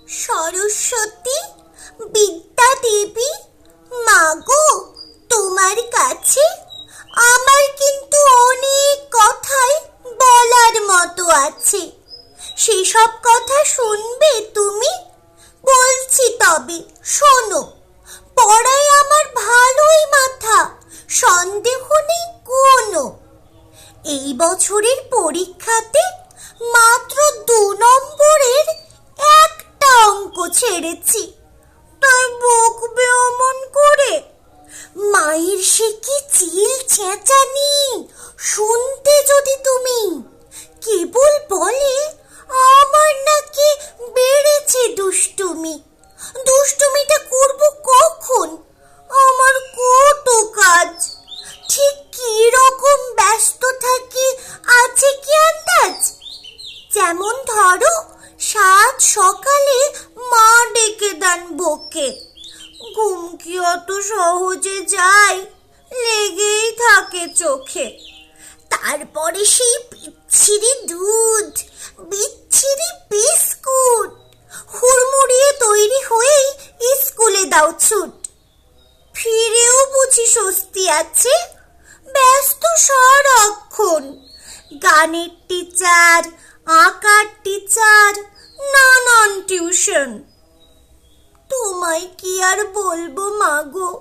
সরস্বতী, বিদ্যা দেবী, মাগো, তোমার কাছে আমার কিন্তু অনেক কথাই বলার মতো আছে। সেসব কথা শুনবে তুমি? বলছি তবে শোনো। পড়ায় আমার ভালোই মাথা, সন্দেহ নেই কোনো। এই বছরের পরীক্ষাতে মাত্র 2 নম্বরের একটা অঙ্ক ছেড়েছি, তাই বকবে অমন করে? মায়ের সে কি চিল চেঁচানি শুনতে যদি তুমি। কেবল বলে আমার নাকি বেড়েছে দুষ্টুমি। দুষ্টুমিটা করব কখন? আমার কত কাজ, ঠিক কি রকম ব্যস্ত থাকি আছে কি আন্দাজ? যেমন ধরো, সাত সকালে মা ডেকে দেন বকে। ঘুম কি অত সহজে যায়? লেগেই থাকে চোখে। তারপরে সেই বিচ্ছিরি দুধ, বিচ্ছিরি বিস্কুট, হুড়মুড়িয়ে তৈরি হয়েই স্কুলে দাও ছুট। ফিরেও বুঝি স্বস্তি আছে? ব্যস্ত সারাক্ষণ। গানের টিচার, আঁকার টিচার, নানান টিউশন। তোমায় কি আর বলবো মাগো,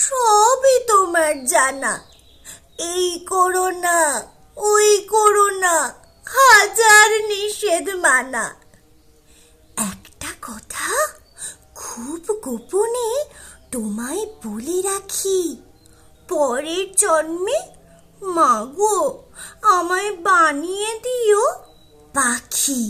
সবই তোমার জানা। এই করো না, ওই করো না, হাজার নিষেধ মানা। একটা কথা খুব গোপনে তোমায় বলে রাখি, পরের জন্মে মাগো আমায় বানিয়ে দিও পাখি।